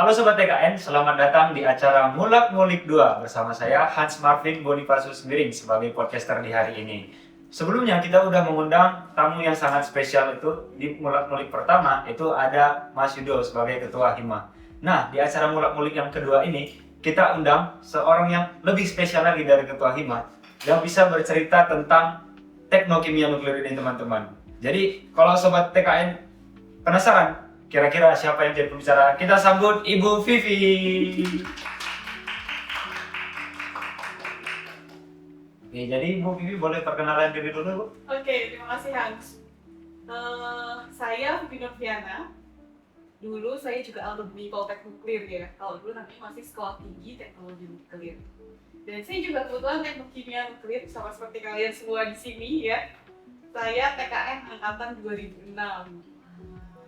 Halo Sobat TKN, selamat datang di acara Mulak Ngulik 2 bersama saya Hans Marvin Bonifacius Miring sebagai podcaster di hari ini. Sebelumnya kita udah mengundang tamu yang sangat spesial itu di Mulak Ngulik pertama, itu ada Mas Yudo sebagai Ketua Hima. Nah, di acara Mulak Ngulik yang kedua ini, kita undang seorang yang lebih spesial lagi dari Ketua Hima yang bisa bercerita tentang teknokimia nuklir ini teman-teman. Jadi kalau Sobat TKN penasaran kira-kira siapa yang jadi pembicara? Kita sambut Ibu Vivi. Oke, jadi Ibu Vivi boleh perkenalan diri dulu, Bu? Oke, terima kasih Hans. Saya Vivi Noviana. Dulu saya juga alumni Poltek Nuklir ya. Kalau dulu namanya masih Sekolah Tinggi Teknologi Nuklir. Dan saya juga kebetulan teknik kimia nuklir sama seperti kalian semua di sini ya. Saya TKN angkatan 2006.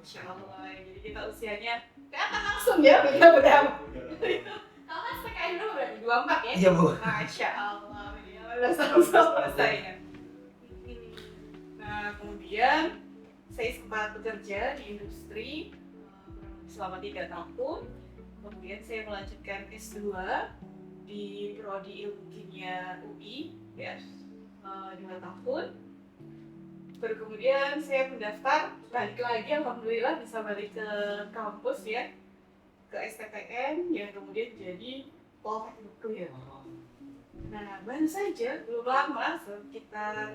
Masya Allah, jadi kita usianya kelihatan langsung ya beda berapa. Kalau kan TKN dulu berarti 24 ya? Iya, Bu. Masya Allah, ya udah sama-sama saya. Nah, kemudian saya sempat bekerja di industri selama 3 tahun. Kemudian saya melanjutkan S2 di Prodi Ilmu Kimia UI ya, 2 tahun. Baru kemudian saya mendaftar, balik lagi alhamdulillah bisa balik ke kampus ya, ke STTN yang kemudian jadi Poltek Nuklir. Nah, baru saja belum lama sekitar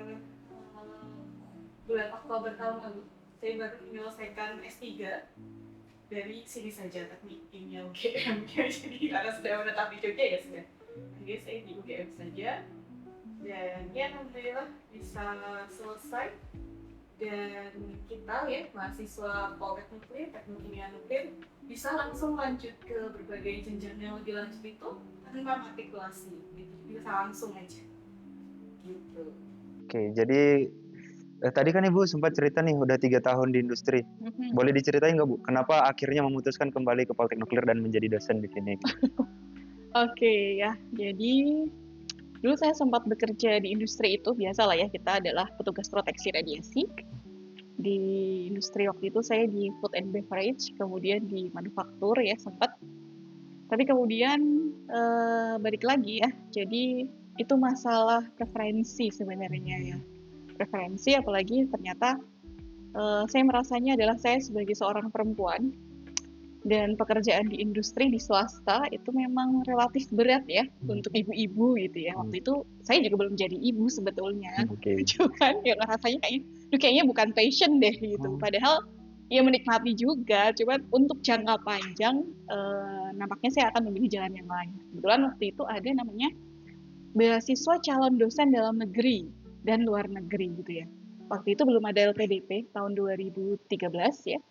bulan Oktober tahun lalu saya baru menyelesaikan S3 dari sini saja, teknik kimia UGM. Jadi karena sudah menetap di Jogja ya sudah. Jadi saya di UGM saja dan ya alhamdulillah bisa selesai. Dan kita ya mahasiswa Poltek Nuklir, teknik kimia nuklir bisa langsung lanjut ke berbagai jenjang yang lebih lanjut itu tanpa matrikulasi gitu. Bisa langsung aja gitu. Oke, jadi tadi kan Ibu sempat cerita nih udah 3 tahun di industri. Boleh diceritain nggak Bu, kenapa akhirnya memutuskan kembali ke Poltek Nuklir dan menjadi dosen di sini? Oke ya, jadi dulu saya sempat bekerja di industri itu, biasa lah ya, kita adalah petugas proteksi radiasi. Di industri waktu itu saya di food and beverage, kemudian di manufaktur ya sempat. Tapi kemudian balik lagi ya, jadi itu masalah preferensi sebenarnya ya. Preferensi apalagi ternyata saya merasanya adalah saya sebagai seorang perempuan dan pekerjaan di industri di swasta itu memang relatif berat ya untuk ibu-ibu gitu ya. Waktu itu saya juga belum jadi ibu sebetulnya. Cuman ya rasanya kayaknya bukan passion deh gitu. Padahal ya menikmati juga, cuman untuk jangka panjang nampaknya saya akan memilih jalan yang lain. Kebetulan waktu itu ada namanya beasiswa calon dosen dalam negeri dan luar negeri gitu ya. Waktu itu belum ada LPDP tahun 2013 ya.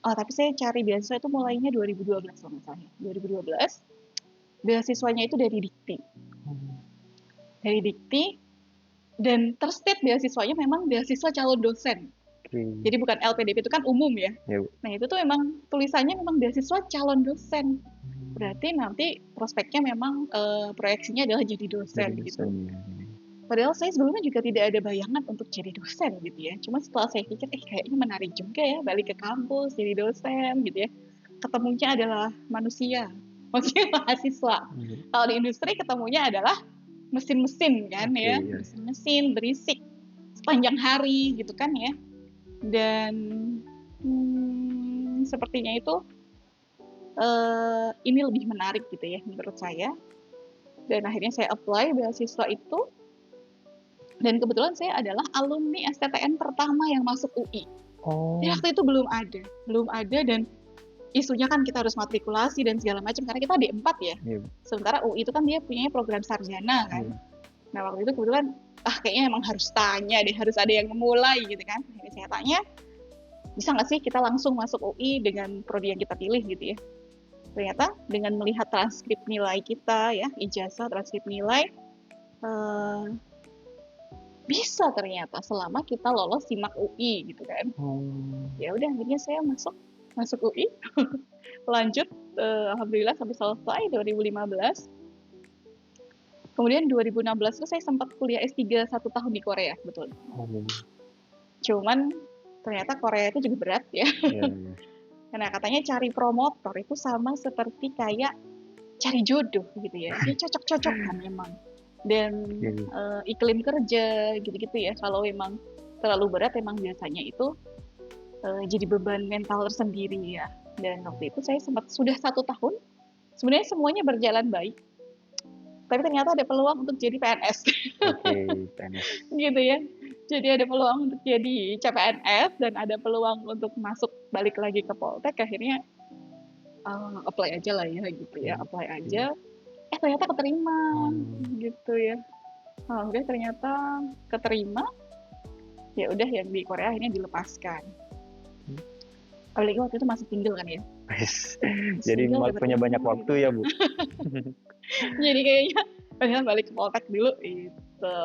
Oh, tapi saya cari beasiswa itu mulainya 2012 kalau nggak salah. 2012. Beasiswanya itu dari Dikti. Dari Dikti dan terstate beasiswanya memang beasiswa calon dosen. Jadi bukan LPDP, itu kan umum ya. Nah, itu tuh memang tulisannya memang beasiswa calon dosen. Berarti nanti prospeknya memang proyeksinya adalah jadi dosen gitu. Padahal saya sebelumnya juga tidak ada bayangan untuk jadi dosen gitu ya. Cuma setelah saya pikir, kayaknya menarik juga ya balik ke kampus jadi dosen gitu ya. Ketemunya adalah manusia, maksudnya mahasiswa. Kalau di industri ketemunya adalah mesin-mesin kan ya, mesin-mesin berisik sepanjang hari gitu kan ya. Dan sepertinya itu ini lebih menarik gitu ya menurut saya. Dan akhirnya saya apply beasiswa itu. Dan kebetulan saya adalah alumni STTN pertama yang masuk UI. Jadi waktu itu belum ada dan isunya kan kita harus matrikulasi dan segala macam karena kita D4 ya. Sementara UI itu kan dia punya program sarjana kan. Nah waktu itu kebetulan kayaknya emang harus tanya deh, harus ada yang memulai gitu kan. Jadi saya tanya, bisa nggak sih kita langsung masuk UI dengan prodi yang kita pilih gitu ya. Ternyata dengan melihat transkrip nilai kita ya, ijazah transkrip nilai, bisa ternyata selama kita lolos SIMAK UI gitu kan. Ya udah akhirnya saya masuk UI. Lanjut alhamdulillah sampai selesai 2015. Kemudian 2016 itu saya sempat kuliah S3 1 tahun di Korea, betul. Cuman ternyata Korea itu juga berat ya. Karena katanya cari promotor itu sama seperti kayak cari jodoh gitu ya. Dia cocok-cocokan memang. Dan iklim kerja gitu-gitu ya. Kalau memang terlalu berat, memang biasanya itu jadi beban mental tersendiri ya. Dan waktu itu saya sudah 1 tahun. Sebenarnya semuanya berjalan baik. Tapi ternyata ada peluang untuk jadi PNS. Oke, PNS. Gitu ya. Jadi ada peluang untuk jadi CPNS dan ada peluang untuk masuk balik lagi ke Poltek. Akhirnya apply aja lah ya gitu ya, apply aja. Ternyata keterima gitu ya. Udah ternyata keterima. Ya udah yang di Korea akhirnya dilepaskan. Apalagi waktu itu masih single kan ya. Jadi Single, punya banyak waktu ya, Bu. Jadi kayaknya pengen balik ke Poltek dulu gitu.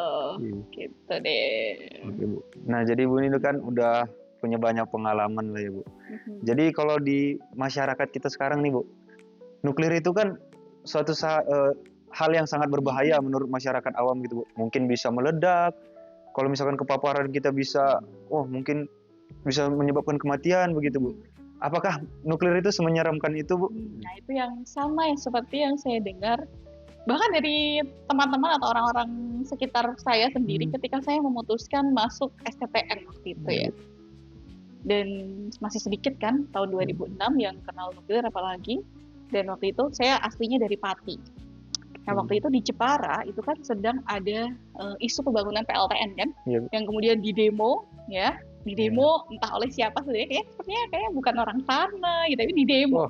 Gitu deh. Oke, Bu. Nah, jadi Bu ini kan udah punya banyak pengalaman lah ya, Bu. Jadi kalau di masyarakat kita sekarang nih, Bu, nuklir itu kan suatu hal yang sangat berbahaya menurut masyarakat awam gitu, Bu. Mungkin bisa meledak. Kalau misalkan kepaparan kita bisa, mungkin bisa menyebabkan kematian begitu, Bu. Apakah nuklir itu semenyeramkan itu, Bu? Nah, itu yang sama yang seperti yang saya dengar bahkan dari teman-teman atau orang-orang sekitar saya sendiri ketika saya memutuskan masuk STTN waktu itu ya. Dan masih sedikit kan, tahun 2006 yang kenal nuklir apalagi. Dan waktu itu saya aslinya dari Pati. Nah, waktu itu di Jepara itu kan sedang ada isu pembangunan PLTN kan, yang kemudian didemo ya, entah oleh siapa sebenarnya, sepertinya kayak bukan orang sana gitu, tapi didemo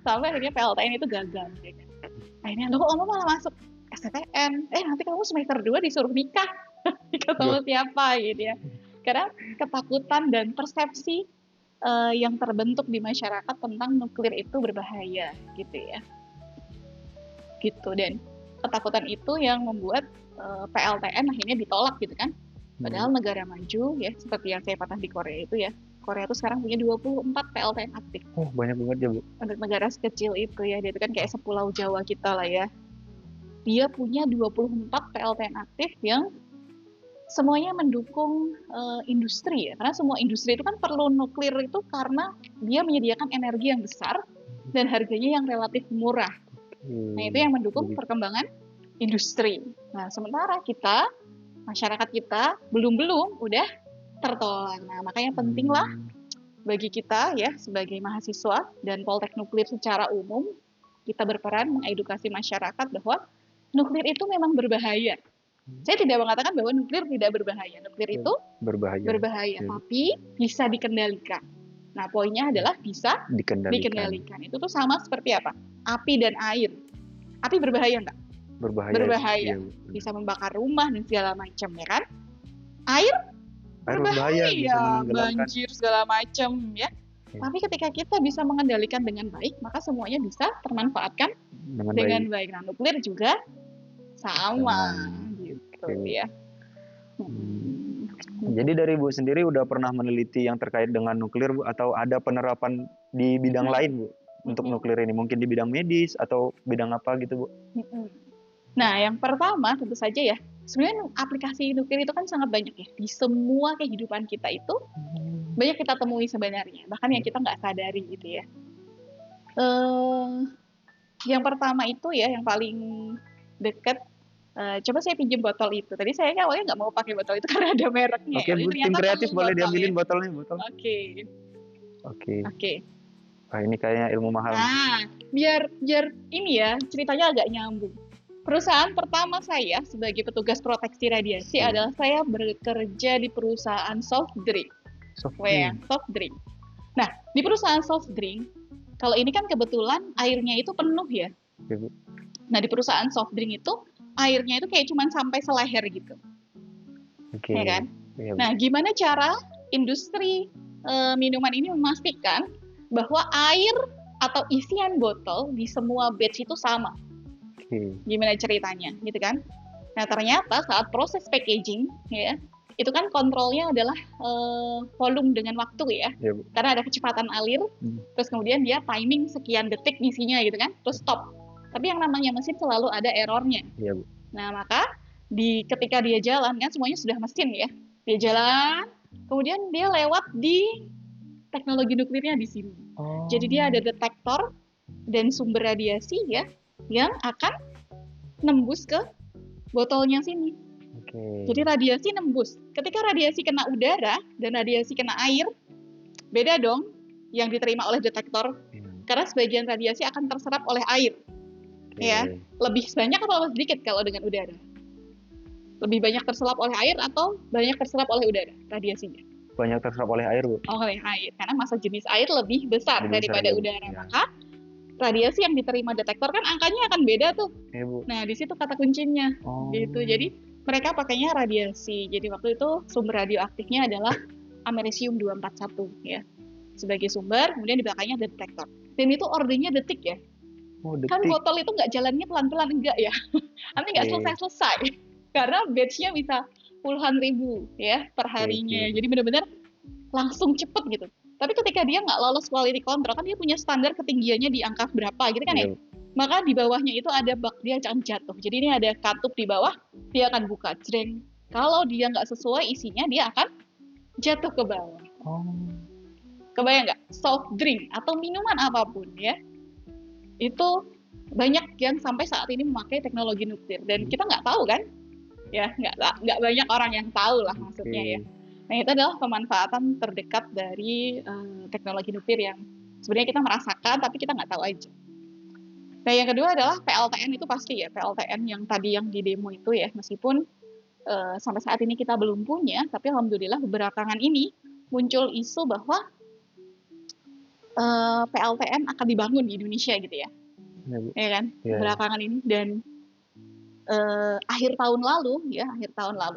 sampai akhirnya PLTN itu gagal. Ya kan? Akhirnya lo kok kamu malah masuk STTN? Nanti kamu semester 2 disuruh nikah, nikah sama siapa gitu ya? Karena ketakutan dan persepsi yang terbentuk di masyarakat tentang nuklir itu berbahaya gitu ya. Gitu, dan ketakutan itu yang membuat PLTN akhirnya ditolak gitu kan. Padahal negara maju ya, seperti yang saya pernah di Korea itu ya. Korea itu sekarang punya 24 PLTN aktif. Banyak banget ya, Bu. Untuk negara sekecil itu ya, dia itu kan kayak sepulau Jawa kita lah ya. Dia punya 24 PLTN aktif yang semuanya mendukung industri ya. Karena semua industri itu kan perlu nuklir itu karena dia menyediakan energi yang besar dan harganya yang relatif murah. Nah, itu yang mendukung perkembangan industri. Nah, sementara kita, masyarakat kita, belum udah tertolong. Nah, makanya pentinglah bagi kita ya, sebagai mahasiswa dan Poltek Nuklir secara umum, kita berperan mengedukasi masyarakat bahwa nuklir itu memang berbahaya. Saya tidak mengatakan bahwa nuklir tidak berbahaya. Nuklir itu berbahaya, tapi bisa dikendalikan. Nah, poinnya adalah bisa dikendalikan. Itu tuh sama seperti apa? Api dan air. Api berbahaya nggak? Berbahaya. Bisa membakar rumah dan segala macam, ya kan? Air berbahaya, banjir segala macam, ya. Tapi ketika kita bisa mengendalikan dengan baik, maka semuanya bisa termanfaatkan dengan baik. Nah, nuklir juga sama. Gitu ya. Jadi dari Bu sendiri udah pernah meneliti yang terkait dengan nuklir, Bu, atau ada penerapan di bidang lain, Bu, untuk nuklir ini? Mungkin di bidang medis atau bidang apa gitu, Bu? Nah, yang pertama tentu saja ya, sebenarnya aplikasi nuklir itu kan sangat banyak ya. Di semua kehidupan kita itu banyak kita temui sebenarnya, bahkan yang kita nggak sadari gitu ya. Yang pertama itu ya, yang paling dekat, coba saya pinjam botol itu. Tadi saya awalnya nggak mau pakai botol itu karena ada mereknya. Oke, Bu, tim kreatif boleh diambilin botolnya, botol. Oke. Ini kayaknya ilmu mahal. Nah, biar ini ya, ceritanya agak nyambung. Perusahaan pertama saya sebagai petugas proteksi radiasi adalah saya bekerja di perusahaan soft drink. Soft drink. Nah, di perusahaan soft drink, kalau ini kan kebetulan airnya itu penuh ya. Nah, di perusahaan soft drink itu airnya itu kayak cuman sampai seleher gitu. Ya kan? Nah, gimana cara industri minuman ini memastikan bahwa air atau isian botol di semua batch itu sama? Gimana ceritanya, gitu kan? Nah, ternyata saat proses packaging, ya, itu kan kontrolnya adalah volume dengan waktu ya, karena ada kecepatan alir, terus kemudian dia timing sekian detik ngisinya gitu kan, terus stop. Tapi yang namanya mesin selalu ada errornya. Nah, maka ketika dia jalan kan semuanya sudah mesin ya, dia jalan, kemudian dia lewat di teknologi nuklirnya di sini. Oh. Jadi dia ada detektor dan sumber radiasi ya yang akan nembus ke botolnya sini. Oke. Jadi radiasi nembus. Ketika radiasi kena udara dan radiasi kena air, beda dong yang diterima oleh detektor. Karena sebagian radiasi akan terserap oleh air. Oke. Ya, lebih banyak atau lebih sedikit kalau dengan udara? Lebih banyak terserap oleh air atau banyak terserap oleh udara radiasinya? Banyak terserap oleh air, Bu. Oleh air, karena massa jenis air lebih besar Lebih besar, daripada ya, Bu. udara. Ya. Maka radiasi yang diterima detektor kan angkanya akan beda tuh. Iya, Bu. Nah, di situ kata kuncinya. Oh. Gitu. Jadi mereka pakainya radiasi. Jadi waktu itu sumber radioaktifnya adalah americium-241 ya. Sebagai sumber, kemudian di belakangnya ada detektor. Dan itu ordernya detik ya. Oh, Kan detik. botol itu nggak jalannya pelan-pelan, enggak ya. Nanti nggak Oke. selesai-selesai. Karena batch-nya bisa puluhan ribu ya per harinya. Oke. Jadi benar-benar langsung cepet gitu. Tapi ketika dia nggak lolos quality control, kan dia punya standar ketinggiannya di angka berapa gitu kan ya. Iya, Bu. Maka di bawahnya itu ada bak, dia akan jatuh. Jadi ini ada katup di bawah, dia akan buka jreng. Kalau dia nggak sesuai isinya, dia akan jatuh ke bawah. Oh. Kebayang nggak? Soft drink atau minuman apapun ya, itu banyak yang sampai saat ini memakai teknologi nuklir. Dan kita nggak tahu kan? Ya, nggak banyak orang yang tahu lah maksudnya ya. Nah, itu adalah pemanfaatan terdekat dari teknologi nuklir yang sebenarnya kita merasakan, tapi kita nggak tahu aja. Nah, yang kedua adalah PLTN itu pasti ya, PLTN yang tadi yang di demo itu ya, meskipun sampai saat ini kita belum punya, tapi alhamdulillah belakangan ini muncul isu bahwa PLTN akan dibangun di Indonesia gitu ya, Iya, Bu. ya kan? Iya. Belakangan ini dan akhir tahun lalu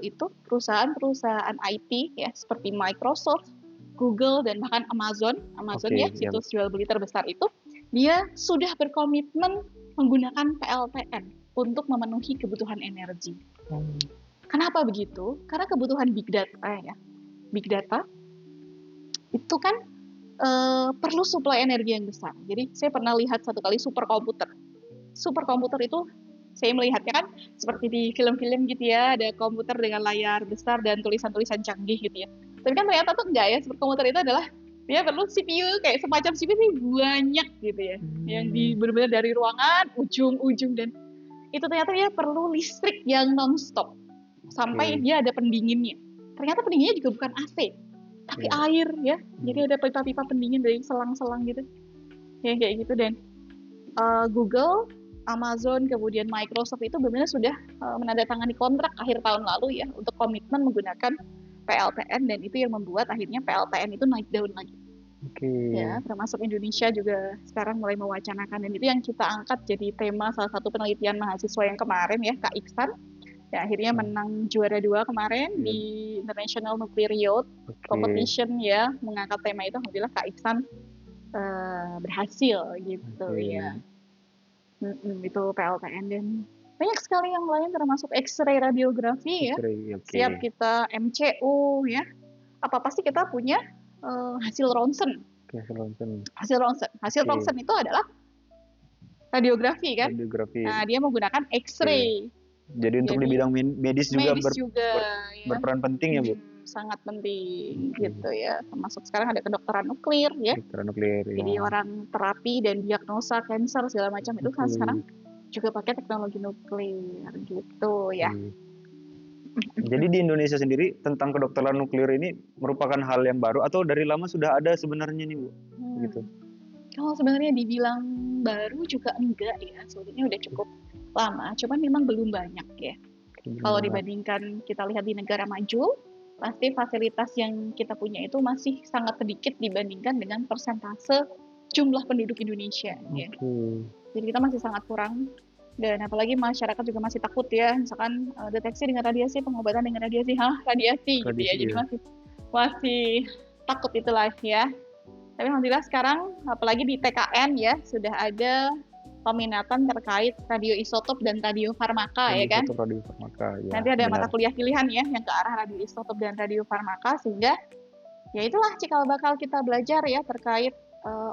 itu perusahaan-perusahaan IT ya seperti Microsoft, Google dan bahkan Amazon Oke, ya iya, situs jual beli terbesar itu dia sudah berkomitmen menggunakan PLTN untuk memenuhi kebutuhan energi. Kenapa begitu? Karena kebutuhan big data ya. Big data itu kan perlu suplai energi yang besar. Jadi saya pernah lihat satu kali superkomputer. Superkomputer itu saya melihatnya kan seperti di film-film gitu ya, ada komputer dengan layar besar dan tulisan-tulisan canggih gitu ya. Tapi kan ternyata tuh enggak ya, superkomputer itu adalah dia perlu CPU kayak semacam CPU sih banyak gitu ya, yang benar-benar dari ruangan ujung-ujung, dan itu ternyata dia perlu listrik yang non-stop sampai dia ada pendinginnya. Ternyata pendinginnya juga bukan AC, tapi air ya. Jadi ada pipa-pipa pendingin dari selang-selang gitu, ya kayak gitu. Dan Google, Amazon, kemudian Microsoft itu benar-benar sudah menandatangani kontrak akhir tahun lalu ya untuk komitmen menggunakan PLTN, dan itu yang membuat akhirnya PLTN itu naik daun lagi. Ya, termasuk Indonesia juga sekarang mulai mewacanakan, dan itu yang kita angkat jadi tema salah satu penelitian mahasiswa yang kemarin ya, Kak Iksan. Ya, akhirnya menang juara 2 kemarin di International Nuclear Youth Competition ya, mengangkat tema itu. Alhamdulillah Kak Iksan berhasil gitu ya. Itu PLTN, dan banyak sekali yang lain termasuk X-ray radiografi ya. Siap kita MCU ya. Apa pasti kita punya hasil ronsen. Hasil ronsen itu adalah radiografi kan. Nah, dia menggunakan X-ray. Jadi untuk di bidang medis juga, berperan penting ya, Bu? Sangat penting gitu ya. Termasuk sekarang ada kedokteran nuklir ya. Jadi orang terapi dan diagnosa kanker segala macam itu kan sekarang juga pakai teknologi nuklir gitu ya. Jadi di Indonesia sendiri tentang kedokteran nuklir ini merupakan hal yang baru atau dari lama sudah ada sebenarnya nih, Bu? Gitu. Kalau sebenarnya dibilang baru juga enggak ya, sebetulnya udah cukup lama, cuman memang belum banyak ya. Kalau dibandingkan kita lihat di negara maju, pasti fasilitas yang kita punya itu masih sangat sedikit dibandingkan dengan persentase jumlah penduduk Indonesia. Ya. Jadi kita masih sangat kurang. Dan apalagi masyarakat juga masih takut ya, misalkan deteksi dengan radiasi, pengobatan dengan radiasi, radiasi gitu ya. Jadi masih takut itulah ya. Tapi alhamdulillah sekarang, apalagi di TKN ya, sudah ada peminatan terkait radioisotop dan radiofarmaka ya kan. Nanti ada mata kuliah pilihan ya yang ke arah radioisotop dan radiofarmaka, sehingga ya itulah cikal bakal kita belajar ya terkait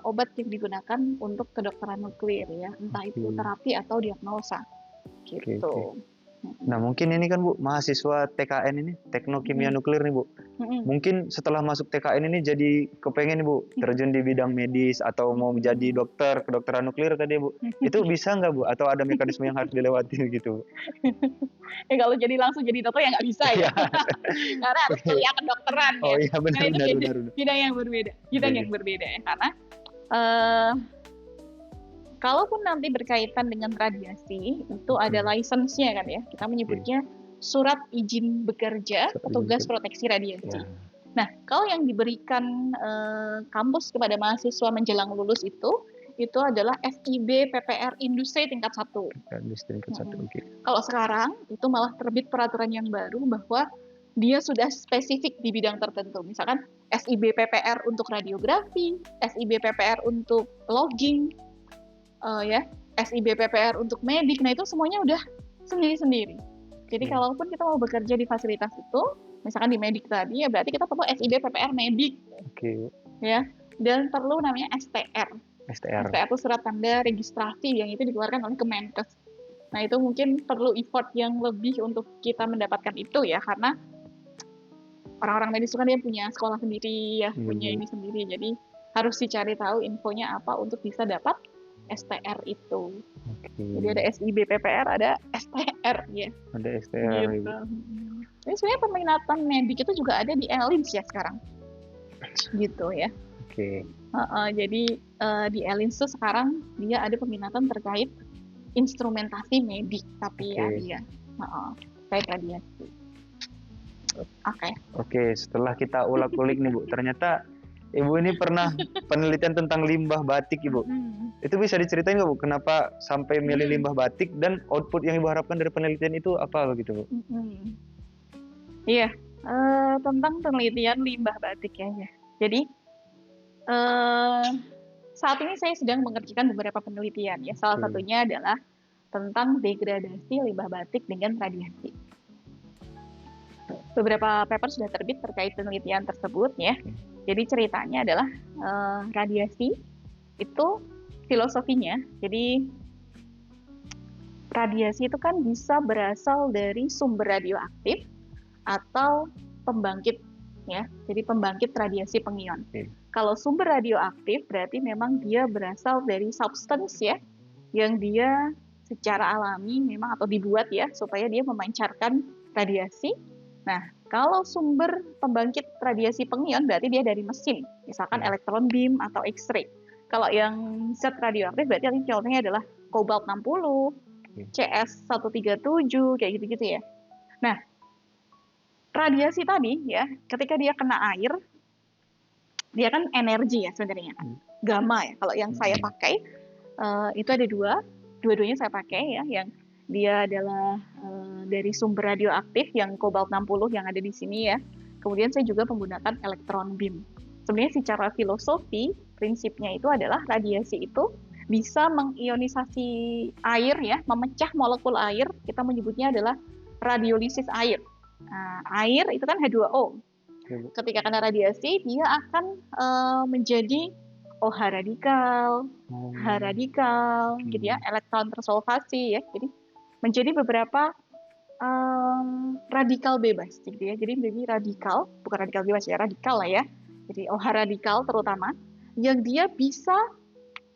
obat yang digunakan untuk kedokteran nuklir ya, entah itu terapi atau diagnosa gitu. Nah, mungkin ini kan Bu, mahasiswa TKN ini, Teknik Kimia Nuklir nih Bu. Mungkin setelah masuk TKN ini jadi kepengen nih Bu, terjun di bidang medis atau mau menjadi dokter, kedokteran nuklir tadi Bu. Itu bisa nggak Bu? Atau ada mekanisme yang harus dilewati gitu? Ya kalau jadi langsung jadi dokter ya nggak bisa ya, Iya. karena harus kuliah kedokteran ya. Oh iya, benar Karena itu benar beda, benar. benar. bidang yang berbeda, bidang Oke, yang berbeda ya. Karena eh, kalaupun nanti berkaitan dengan radiasi, itu ada license-nya kan ya. Kita menyebutnya surat izin bekerja Surat izin petugas bekerja. proteksi radiasi. Ya. Nah, kalau yang diberikan kampus kepada mahasiswa menjelang lulus itu adalah FIB PPR Industri tingkat 1. Industri tingkat 1. Oke. Kalau sekarang itu malah terbit peraturan yang baru bahwa dia sudah spesifik di bidang tertentu. Misalkan SIB PPR untuk radiografi, SIB PPR untuk logging, ya, SIB PPR untuk medik. Nah, itu semuanya udah sendiri-sendiri. Jadi kalaupun kita mau bekerja di fasilitas itu, misalkan di medik tadi, ya berarti kita perlu SIB PPR medik, Oke. ya. Dan perlu namanya STR. STR. STR itu surat tanda registrasi yang itu dikeluarkan oleh Kemenkes. Nah, itu mungkin perlu effort yang lebih untuk kita mendapatkan itu ya, karena orang-orang medis itu kan dia punya sekolah sendiri ya, punya ini sendiri. Jadi harus dicari tahu infonya apa untuk bisa dapat STR itu. Oke. Jadi ada SIB PPR, ada STR ya. Ada STR. Gitu. Jadi sebenarnya peminatan medik itu juga ada di ELINS ya sekarang. Gitu ya. Oke. Jadi di ELINS tuh sekarang dia ada peminatan terkait instrumentasi medik, tapi ya Oke. dia terkait radiasi. Oke. Oke, setelah kita ulik-ulik nih Bu, ternyata Ibu ini pernah penelitian tentang limbah batik Ibu. Itu bisa diceritain nggak Bu, kenapa sampai milih limbah batik dan output yang Ibu harapkan dari penelitian itu apa begitu Bu? Iya, tentang penelitian limbah batik ya. Jadi saat ini saya sedang mengerjakan beberapa penelitian ya. Salah satunya adalah tentang degradasi limbah batik dengan radiasi. Beberapa paper sudah terbit terkait penelitian tersebut ya. Jadi ceritanya adalah radiasi itu filosofinya. Jadi radiasi itu kan bisa berasal dari sumber radioaktif atau pembangkit ya. Jadi pembangkit radiasi pengion. Kalau sumber radioaktif berarti memang dia berasal dari substance ya, yang dia secara alami memang atau dibuat ya supaya dia memancarkan radiasi. Nah, kalau sumber pembangkit radiasi pengion berarti dia dari mesin, misalkan elektron beam atau X-ray. Kalau yang zat radioaktif berarti contohnya adalah kobalt 60, CS 137 kayak gitu-gitu ya. Nah, radiasi tadi ya, ketika dia kena air, dia kan energi ya sebenarnya, gamma ya. Kalau yang saya pakai itu ada dua-duanya saya pakai ya, yang dia adalah dari sumber radioaktif yang kobalt 60 yang ada di sini ya. Kemudian saya juga menggunakan elektron beam. Sebenarnya secara filosofi, prinsipnya itu adalah radiasi itu bisa mengionisasi air ya, memecah molekul air, kita menyebutnya adalah radiolisis air. Nah, air itu kan H2O. Ketika kena radiasi, dia akan menjadi OH radikal, H radikal, gitu ya, elektron tersolvasi ya. Jadi menjadi beberapa radikal bebas, gitu ya. Jadi menjadi radikal, bukan radikal bebas ya, radikal lah ya. Jadi OH radikal terutama, yang dia bisa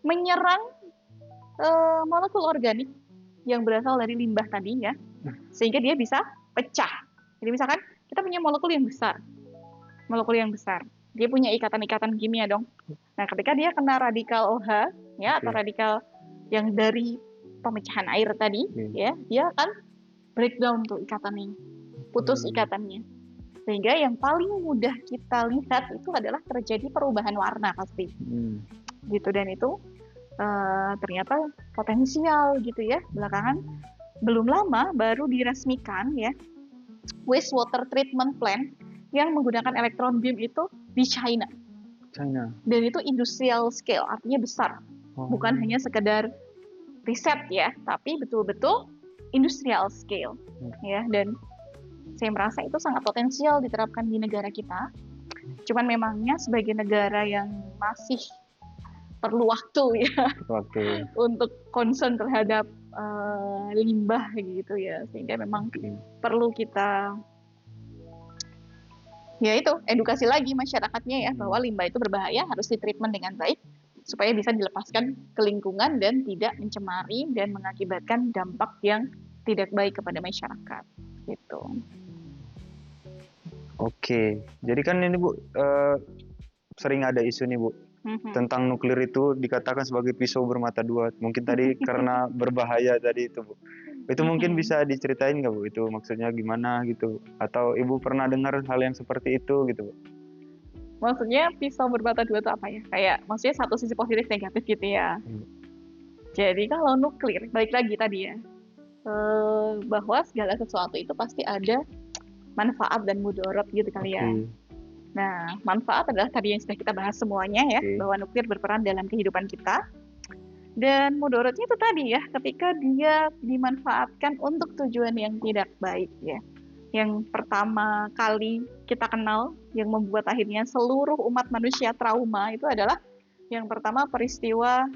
menyerang molekul organik yang berasal dari limbah tadi ya, sehingga dia bisa pecah. Jadi misalkan kita punya molekul yang besar, dia punya ikatan-ikatan kimia dong. Nah, ketika dia kena radikal OH ya atau radikal yang dari pemecahan air tadi ya, dia akan breakdown tuh ikatannya, putus ikatannya. Sehingga yang paling mudah kita lihat itu adalah terjadi perubahan warna pasti. Gitu, dan itu ternyata potensial gitu ya. Belakangan belum lama baru diresmikan ya wastewater treatment plant yang menggunakan elektron beam itu di China. Dan itu industrial scale, artinya besar. Bukan hanya sekedar riset ya, tapi betul-betul industrial scale ya. Dan saya merasa itu sangat potensial diterapkan di negara kita. Cuman memangnya sebagai negara yang masih perlu waktu ya untuk concern terhadap limbah gitu ya, sehingga memang perlu kita ya itu edukasi lagi masyarakatnya ya, bahwa limbah itu berbahaya, harus ditreatment dengan baik supaya bisa dilepaskan ke lingkungan dan tidak mencemari dan mengakibatkan dampak yang tidak baik kepada masyarakat gitu. Oke, jadi kan ini Bu, sering ada isu nih Bu, tentang nuklir itu dikatakan sebagai pisau bermata dua. Mungkin tadi karena berbahaya tadi itu Bu. Itu mungkin bisa diceritain nggak Bu? Itu maksudnya gimana gitu? Atau Ibu pernah dengar hal yang seperti itu gitu Bu? Maksudnya pisau bermata dua itu apa ya? Kayak maksudnya satu sisi positif negatif gitu ya. Jadi kalau nuklir, balik lagi tadi ya, bahwa segala sesuatu itu pasti ada manfaat dan mudarat gitu kali ya. Nah, manfaat adalah tadi yang sudah kita bahas semuanya ya, bahwa nuklir berperan dalam kehidupan kita. Dan mudaratnya itu tadi ya, ketika dia dimanfaatkan untuk tujuan yang tidak baik ya. Yang pertama kali kita kenal, yang membuat akhirnya seluruh umat manusia trauma itu adalah yang pertama peristiwa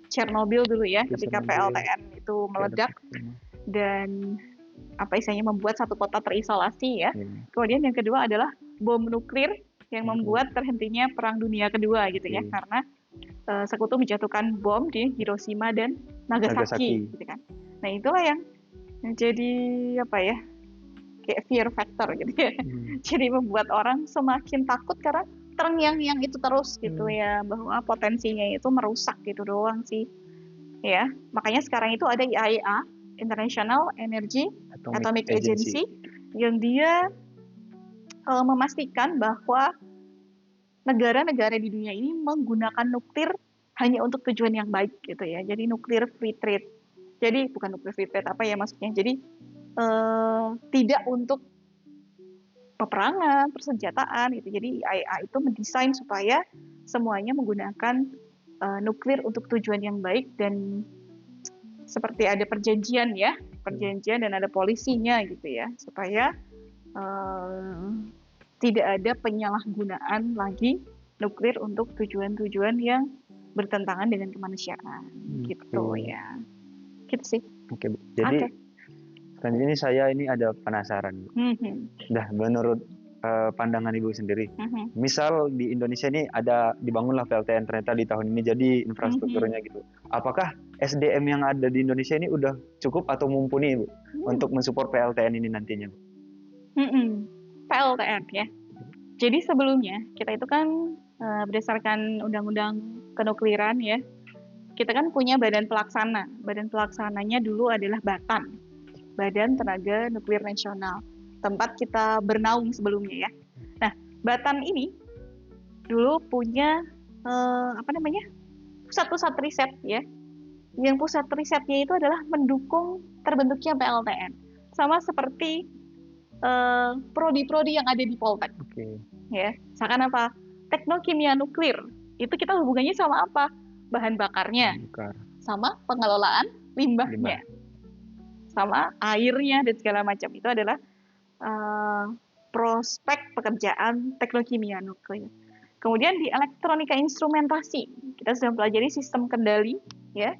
Chernobyl dulu ya, ketika PLTN itu meledak dan apa istilahnya membuat satu kota terisolasi ya. Kemudian yang kedua adalah bom nuklir yang membuat terhentinya Perang Dunia Kedua gitu ya, karena sekutu menjatuhkan bom di Hiroshima dan Nagasaki gitu kan. Nah itulah yang jadi apa ya, kayak fear factor gitu ya. Jadi membuat orang semakin takut karena terngiang-ngiang itu terus gitu ya, bahwa potensinya itu merusak gitu doang sih ya. Makanya sekarang itu ada IAEA, International Energy Atomic Agency, yang dia memastikan bahwa negara-negara di dunia ini menggunakan nuklir hanya untuk tujuan yang baik gitu ya. Jadi nuklir free trade. Jadi bukan nuklir free trade apa ya maksudnya? Jadi tidak untuk peperangan, persenjataan gitu. Jadi IAEA itu mendesain supaya semuanya menggunakan nuklir untuk tujuan yang baik, dan seperti ada perjanjian ya, perjanjian dan ada polisinya gitu ya, supaya tidak ada penyalahgunaan lagi nuklir untuk tujuan-tujuan yang bertentangan dengan kemanusiaan gitu ya. Gitu sih. Oke, Bu. Jadi selanjutnya saya ini ada penasaran. Dah menurut pandangan Ibu sendiri, misal di Indonesia ini ada dibangunlah PLTN ternyata di tahun ini jadi infrastrukturnya gitu. Apakah SDM yang ada di Indonesia ini udah cukup atau mumpuni Bu untuk mensupport PLTN ini nantinya? PLTN ya. Jadi sebelumnya kita itu kan berdasarkan undang-undang kenukliran ya, kita kan punya badan pelaksana. Badan pelaksananya dulu adalah BATN, Badan Tenaga Nuklir Nasional, tempat kita bernaung sebelumnya ya. Nah, BATN ini dulu punya pusat-pusat riset ya. Yang pusat risetnya itu adalah mendukung terbentuknya PLTN, sama seperti prodi-prodi yang ada di Poltek. Ya, misalkan apa? Teknokimia nuklir. Itu kita hubungannya sama apa? Bahan bakarnya, sama pengelolaan limbahnya, sama airnya dan segala macam. Itu adalah prospek pekerjaan teknokimia nuklir. Kemudian di elektronika instrumentasi, kita sudah pelajari sistem kendali ya,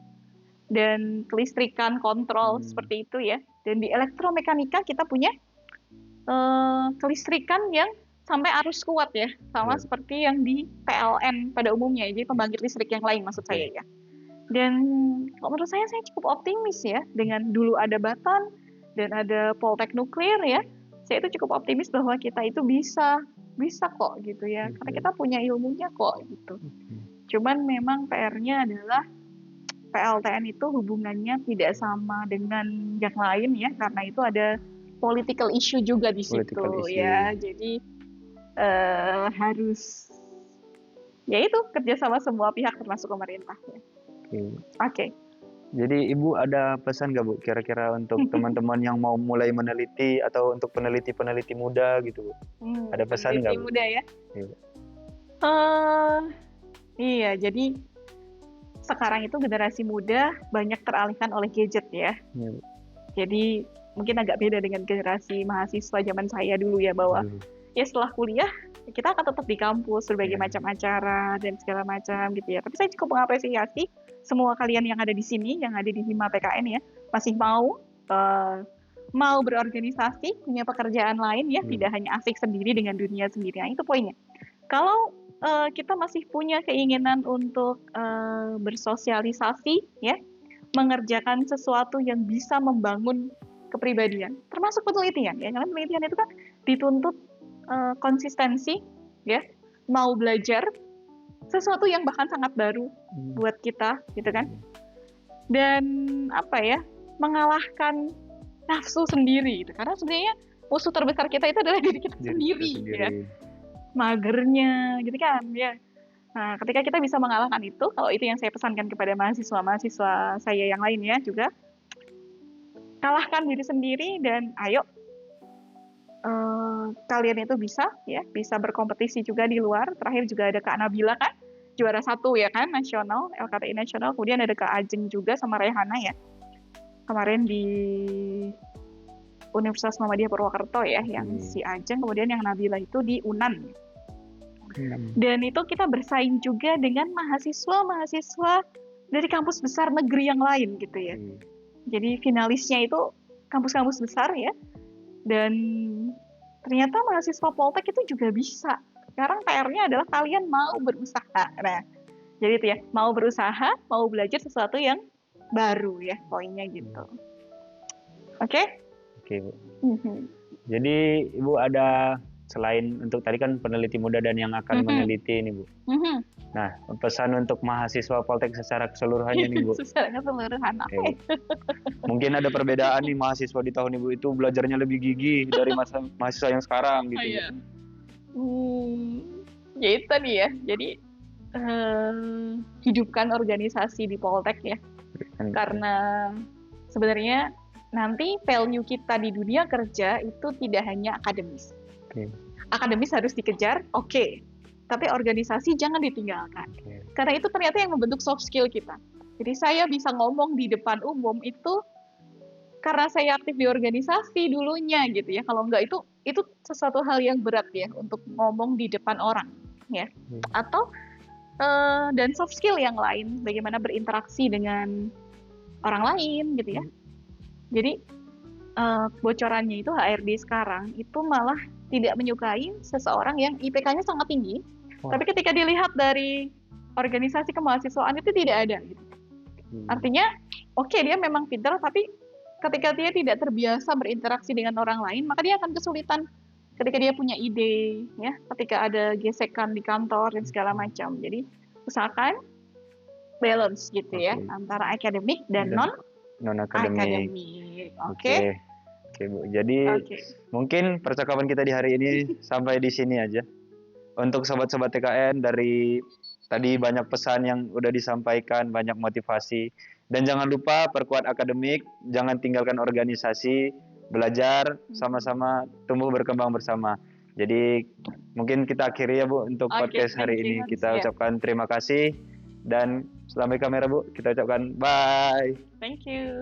dan kelistrikan kontrol seperti itu ya. Dan di elektromekanika kita punya kelistrikan yang sampai arus kuat ya, sama seperti yang di PLN pada umumnya, jadi pembangkit listrik yang lain maksud saya ya. Dan kalau menurut saya cukup optimis ya, dengan dulu ada BATN dan ada Poltek Nuklir ya, saya itu cukup optimis bahwa kita itu bisa kok gitu ya, karena kita punya ilmunya kok gitu. Cuman memang PR-nya adalah PLTN itu hubungannya tidak sama dengan yang lain ya, karena itu ada political issue juga di situ ya. Jadi harus ya itu kerjasama semua pihak termasuk pemerintah ya. Oke. Jadi Ibu ada pesan nggak Bu kira-kira untuk teman-teman yang mau mulai meneliti atau untuk peneliti-peneliti muda gitu Bu? Ada pesan nggak Bu? Muda ya? Iya, jadi sekarang itu generasi muda banyak teralihkan oleh gadget ya. Jadi mungkin agak beda dengan generasi mahasiswa zaman saya dulu ya, bahwa ya setelah kuliah kita akan tetap di kampus berbagai macam acara dan segala macam gitu ya. Tapi saya cukup mengapresiasi semua kalian yang ada di sini, yang ada di Hima PKN ya, masih mau berorganisasi, punya pekerjaan lain ya, tidak hanya asik sendiri dengan dunia sendiri. Nah, itu poinnya. Kalau kita masih punya keinginan untuk bersosialisasi ya, mengerjakan sesuatu yang bisa membangun kepribadian, termasuk penelitian ya, karena penelitian itu kan dituntut konsistensi ya, mau belajar sesuatu yang bahkan sangat baru buat kita gitu kan, dan apa ya, mengalahkan nafsu sendiri gitu. Karena sebenarnya musuh terbesar kita itu adalah diri kita sendiri ya, magernya gitu kan ya. Nah, ketika kita bisa mengalahkan itu, kalau itu yang saya pesankan kepada mahasiswa saya yang lainnya juga, kalahkan diri sendiri dan ayo kalian itu bisa berkompetisi juga di luar. Terakhir juga ada Kak Nabila kan, juara 1 ya kan, nasional, LKTI nasional. Kemudian ada Kak Ajeng juga sama Rehana ya, kemarin di Universitas Muhammadiyah Purwokerto ya, yang si Ajeng, kemudian yang Nabila itu di UNAN. Dan itu kita bersaing juga dengan mahasiswa dari kampus besar negeri yang lain gitu ya. Jadi finalisnya itu kampus-kampus besar ya. Dan ternyata mahasiswa Poltek itu juga bisa. Sekarang PR-nya adalah kalian mau berusaha. Nah, jadi itu ya, mau berusaha, mau belajar sesuatu yang baru ya, poinnya gitu. Oke? Oke, Bu. Jadi Ibu ada, selain untuk tadi kan peneliti muda dan yang akan meneliti ini, Bu. Nah, pesan untuk mahasiswa Poltek secara keseluruhannya nih, Bu. Secara keseluruhan. Oke. Mungkin ada perbedaan nih, mahasiswa di tahun Ibu itu belajarnya lebih gigih dari mahasiswa yang sekarang gitu. Iya. Ya itu tadi ya. Jadi hidupkan organisasi di Poltek ya. Karena sebenarnya nanti value kita di dunia kerja itu tidak hanya akademis. Akademis harus dikejar, oke. Tapi organisasi jangan ditinggalkan. Karena itu ternyata yang membentuk soft skill kita. Jadi saya bisa ngomong di depan umum itu karena saya aktif di organisasi dulunya gitu ya. Kalau enggak itu sesuatu hal yang berat ya untuk ngomong di depan orang ya. Atau dan soft skill yang lain, bagaimana berinteraksi dengan orang lain gitu ya. Jadi bocorannya itu HRD sekarang itu malah tidak menyukai seseorang yang IPK-nya sangat tinggi, tapi ketika dilihat dari organisasi kemahasiswaan itu tidak ada gitu. Artinya oke, dia memang pintar, tapi ketika dia tidak terbiasa berinteraksi dengan orang lain, maka dia akan kesulitan ketika dia punya ide ya, ketika ada gesekan di kantor dan segala macam. Jadi usahakan balance gitu ya, antara akademik dan non akademik. Oke. Oke, Bu. Jadi mungkin percakapan kita di hari ini sampai di sini aja. Untuk sobat-sobat TKN, dari tadi banyak pesan yang udah disampaikan, banyak motivasi. Dan jangan lupa perkuat akademik, jangan tinggalkan organisasi, belajar sama-sama, tumbuh berkembang bersama. Jadi mungkin kita akhiri ya, Bu, untuk podcast hari ini. Kita ucapkan terima kasih. Dan sampai kamera, Bu, kita ucapkan bye. Thank you.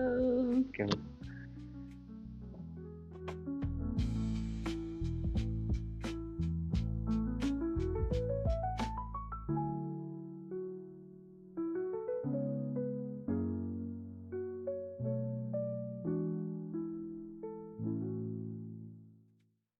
Oke, Bu.